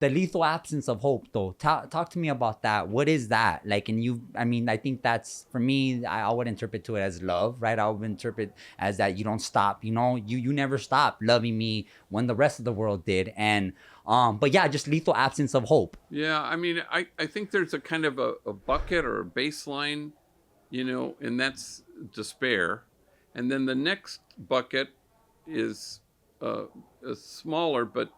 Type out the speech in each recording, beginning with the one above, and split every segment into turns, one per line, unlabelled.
the lethal absence of hope, though. Talk to me about that. What is that? Like, and I think that's, for me, I would interpret to it as love, right? I would interpret as that you don't stop, you never stop loving me when the rest of the world did. And, but yeah, just lethal absence of hope.
Yeah, I mean, I think there's a kind of a bucket or a baseline, and that's despair. And then the next bucket is a smaller, but,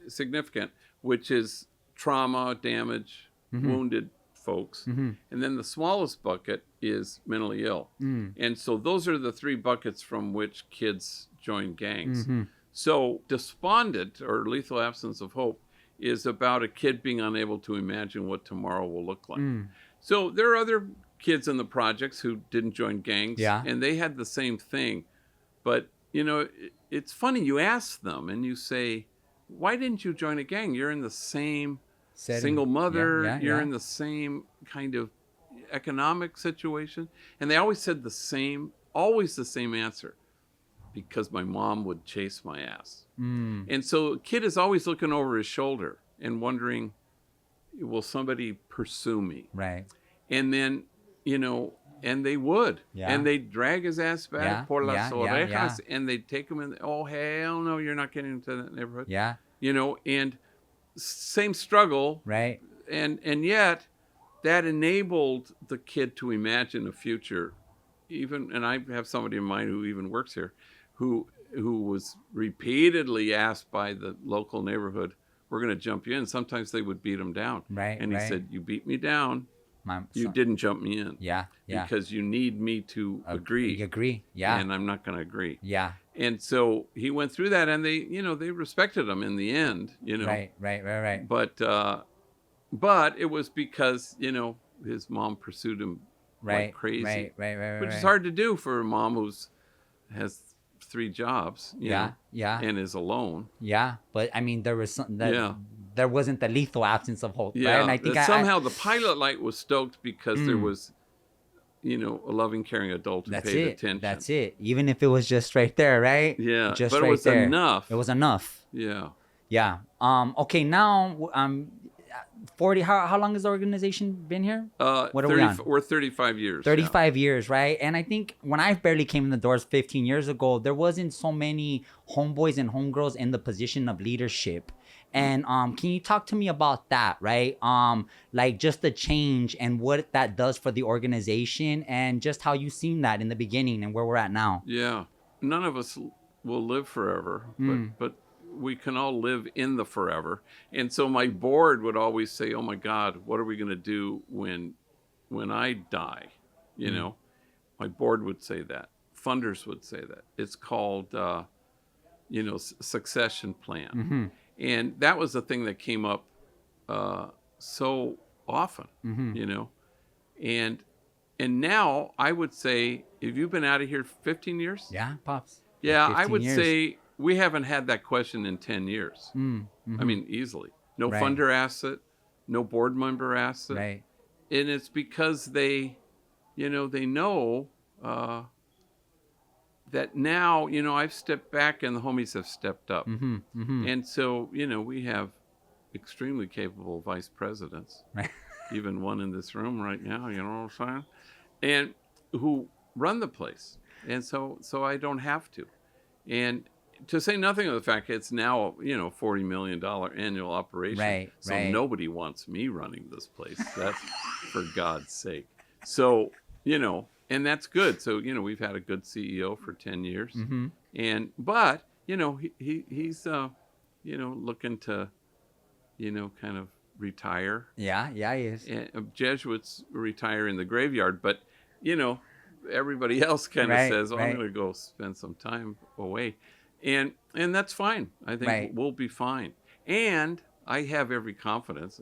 significant, which is trauma, damage, wounded folks. And then the smallest bucket is mentally ill. And so those are the three buckets from which kids join gangs. So despondent, or lethal absence of hope, is about a kid being unable to imagine what tomorrow will look like. So there are other kids in the projects who didn't join gangs, and they had the same thing. But, it's funny, you ask them and you say, why didn't you join a gang? You're in the same setting. Single mother, you're in the same kind of economic situation. And they always said always the same answer: because my mom would chase my ass. And so a kid is always looking over his shoulder and wondering, will somebody pursue me?
Right.
And then, and they would. And they'd drag his ass back por las orejas, and they'd take him in. Oh, hell no, you're not getting into that neighborhood. And same struggle.
Right.
And yet that enabled the kid to imagine a future. And I have somebody in mind who even works here, who was repeatedly asked by the local neighborhood, we're going to jump you in. Sometimes they would beat him down.
Right.
And he said, you beat me down. You didn't jump me in. Because you need me to agree.
You agree.
And I'm not going to agree.
Yeah.
And so he went through that, and they respected him in the end,
Right.
But it was because, his mom pursued him like crazy.
Right.
Which is hard to do for a mom has 3 jobs, and is alone.
Yeah. But I mean, there was something that there wasn't the lethal absence of hope.
Yeah.
Right? And I think
somehow the pilot light was stoked because there was, a loving, caring adult who paid attention.
That's it. Even if it was just right there, right?
Yeah.
Just
but
right
it was
there.
enough.
It was enough.
Yeah.
Yeah. Okay. Now, 40. How long has the organization been here? What are we on?
We're 35 years.
35 years, right? And I think when I barely came in the doors 15 years ago, there wasn't so many homeboys and homegirls in the position of leadership. And can you talk to me about that, right? Like just the change and what that does for the organization, and just how you seen that in the beginning and where we're at now.
Yeah. None of us will live forever, but we can all live in the forever. And so my board would always say, oh my God, what are we going to do when I die? My board would say that. Funders would say that. It's called, succession plan. And that was the thing that came up so often, and now I would say, if you've been out of here 15 years?
Yeah, Pops.
Yeah, I would say we haven't had that question in 10 years. I mean, easily. No funder asset, no board member asset.
Right.
And it's because they know that now, I've stepped back and the homies have stepped up. And so, we have extremely capable vice presidents, even one in this room right now, you know what I'm saying? And who run the place. And so I don't have to. And to say nothing of the fact it's now, $40 million annual operation. So nobody wants me running this place. That's for God's sake. So, and that's good. So, we've had a good CEO for 10 years. But, he's, looking to, kind of retire.
Yeah, he is.
And Jesuits retire in the graveyard. But, everybody else kind of says, I'm going to go spend some time away. And that's fine. I think we'll be fine. And I have every confidence,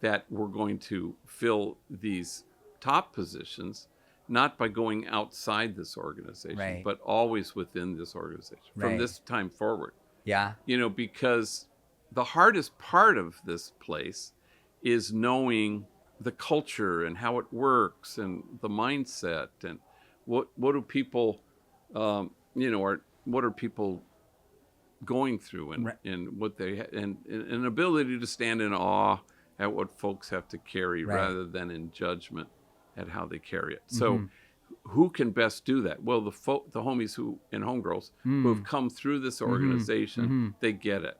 that we're going to fill these top positions, not by going outside this organization, but always within this organization from this time forward.
Yeah.
Because the hardest part of this place is knowing the culture and how it works and the mindset and what do people, what are people going through and what they and an ability to stand in awe at what folks have to carry rather than in judgment at how they carry it. So who can best do that? Well, the homies who and homegirls who have come through this organization, they get it.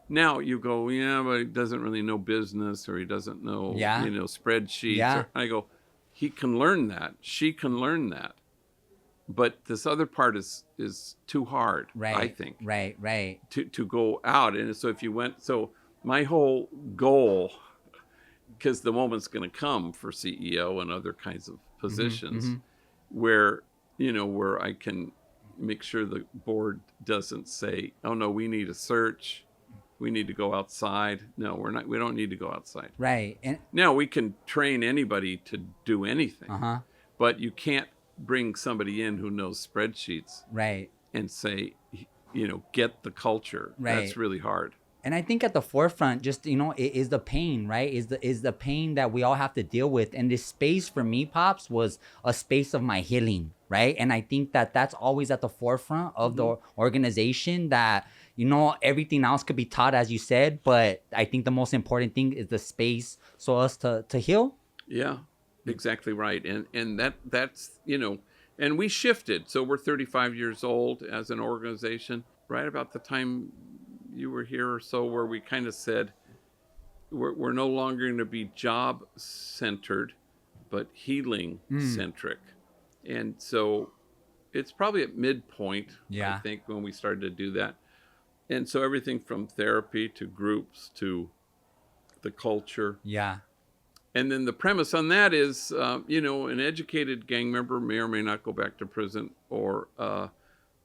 Now you go, yeah, but he doesn't really know business, or he doesn't know, spreadsheets. Or, I go, he can learn that. She can learn that. But this other part is too hard, I think.
Right.
To go out. And so if you went, so my whole goal, because the moment's going to come for CEO and other kinds of positions, where I can make sure the board doesn't say, oh no, we need a search, we need to go outside. No, we don't need to go outside.
Right. And
now we can train anybody to do anything, but you can't bring somebody in who knows spreadsheets and say, get the culture. That's really hard.
And I think at the forefront, just, it is the pain, right? Is the pain that we all have to deal with. And this space for me, Pops, was a space of my healing, right? And I think that that's always at the forefront of the organization, that, everything else could be taught, as you said, but I think the most important thing is the space so us to heal.
Yeah, exactly right. And that's, and we shifted. So we're 35 years old as an organization, right about the time you were here or so, where we kind of said we're no longer going to be job centered, but healing centric. And so it's probably at midpoint, I think, when we started to do that. And so everything from therapy to groups to the culture.
Yeah.
And then the premise on that is, an educated gang member may or may not go back to prison, or an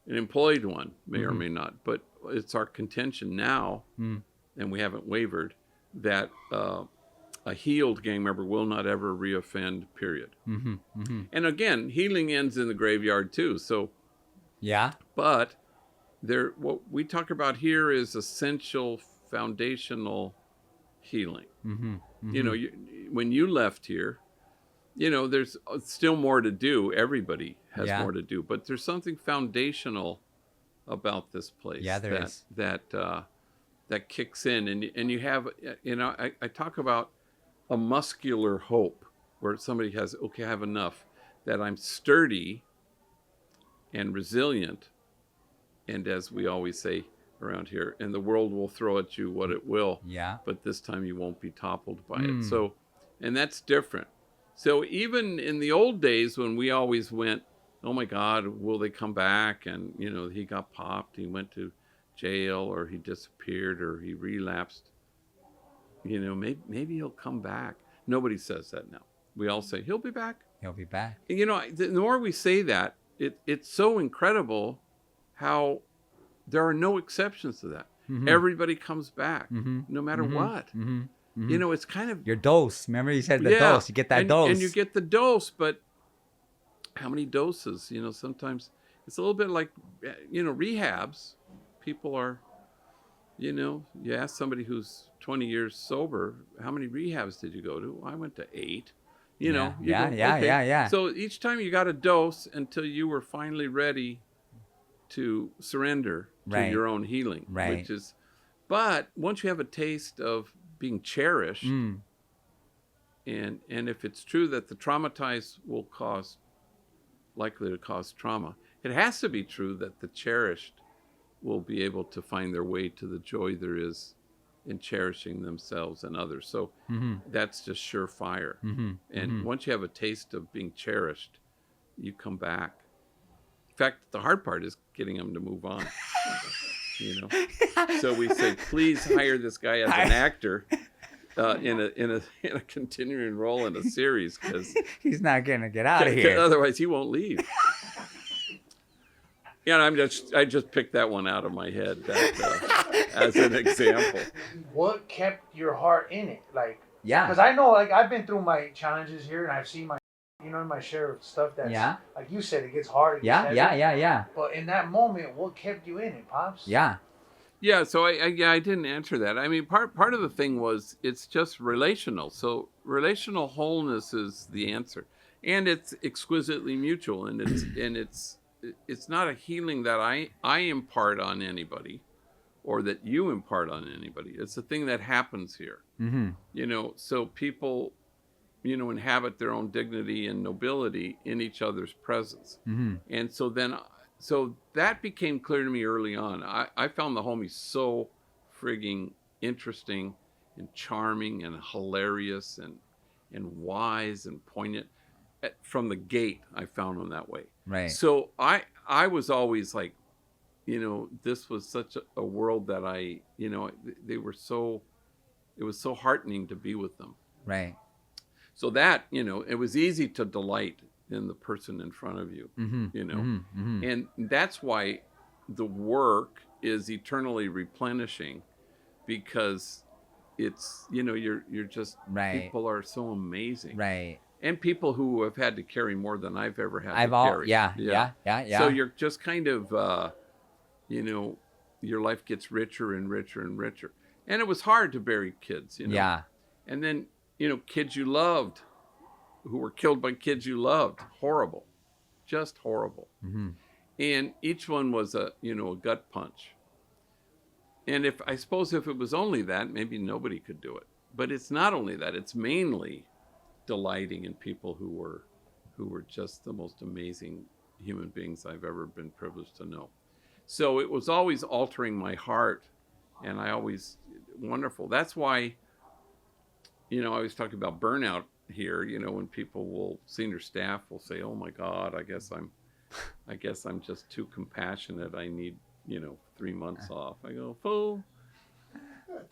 employed one may or may not. But it's our contention now, and we haven't wavered, that a healed gang member will not ever reoffend, period. And again, healing ends in the graveyard too. So, but what we talk about here is essential, foundational healing. When you left here, there's still more to do. Everybody has more to do, but there's something foundational about this place that kicks in, and you have, I talk about a muscular hope, where somebody has, okay, I have enough, that I'm sturdy and resilient, and as we always say around here, and the world will throw at you what it will, but this time you won't be toppled by it. So, and that's different. So even in the old days, when we always went, oh my God, will they come back? And, he got popped, he went to jail, or he disappeared, or he relapsed. Maybe he'll come back. Nobody says that now. We all say, he'll be back.
He'll be back.
And, the more we say that, it's so incredible how there are no exceptions to that. Everybody comes back, no matter what. It's kind of...
Your dose. Remember you said the dose. You get that dose.
And you get the dose, but how many doses? Sometimes it's a little bit like, rehabs. People are, you ask somebody who's 20 years sober, how many rehabs did you go to? Well, I went to 8. Yeah. So each time you got a dose until you were finally ready to surrender to your own healing, which is, but once you have a taste of being cherished, and if it's true that the traumatized will likely to cause trauma, it has to be true that the cherished will be able to find their way to the joy there is in cherishing themselves and others. So that's just surefire. And once you have a taste of being cherished, you come back. In fact, the hard part is getting them to move on. So we say, please hire this guy as an actor in a continuing role in a series, because
he's not gonna get out of here.
Otherwise, he won't leave. I just picked that one out of my head as an example.
What kept your heart in it? Because I know, I've been through my challenges here, and I've seen my share of stuff that's, like you said, it gets hard. It gets heavy. But in that moment, what kept you in it, Pops?
Yeah, so I didn't answer that. I mean, part of the thing was, it's just relational. So relational wholeness is the answer, and it's exquisitely mutual, and it's not a healing that I impart on anybody. or that you impart on anybody. It's a thing that happens here. You know, so people, you know, inhabit their own dignity and nobility in each other's presence. And so that became clear to me early on. I found the homies so frigging interesting and charming and hilarious and wise and poignant. From the gate, I found them that way.
Right.
So I was always like, you know, this was such a world that you know, it was so heartening to be with them.
Right.
So that, you know, it was easy to delight in the person in front of you, you know, and that's why the work is eternally replenishing, because it's, you know, you're just, people are so amazing.
Right.
And people who have had to carry more than I've ever had to carry.
Yeah.
So you're just kind of, you know, your life gets richer and richer and richer. And it was hard to bury kids, you know.
Yeah.
And then, you know, kids you loved who were killed by kids you loved. Horrible. Just horrible. And each one was a gut punch. And I suppose if it was only that, maybe nobody could do it. But it's not only that. It's mainly delighting in people who were just the most amazing human beings I've ever been privileged to know. So it was always altering my heart, and wonderful. That's why, you know, I was talking about burnout here, you know, when senior staff will say, "Oh my God, I guess I'm just too compassionate. I need, you know, 3 months off." I go, "Fool.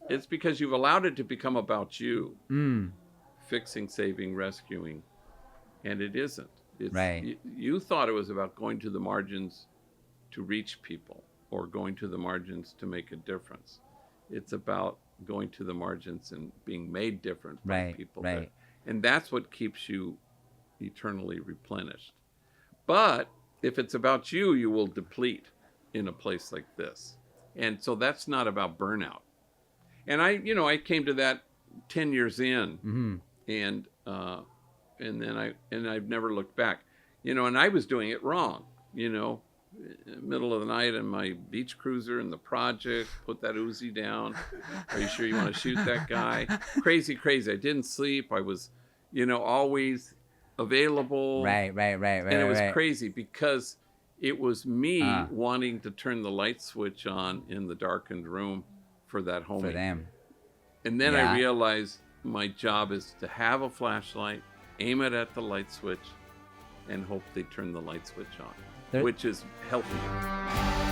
It's because you've allowed it to become about you. Fixing, saving, rescuing, and it isn't. It's,
right.
You thought it was about going to the margins to reach people, or going to the margins to make a difference. It's about going to the margins and being made different by people.
Right.
And that's what keeps you eternally replenished. But if it's about you, you will deplete in a place like this. And so that's not about burnout. And I came to that 10 years in. And then I've never looked back, you know, and I was doing it wrong, you know, middle of the night in my beach cruiser in the project, put that Uzi down. Are you sure you want to shoot that guy? Crazy. I didn't sleep. I was, you know, always available.
Right.
And it was crazy because it was me wanting to turn the light switch on in the darkened room for that homie.
For them.
And then I realized my job is to have a flashlight, aim it at the light switch, and hope they turn the light switch on, which is healthier.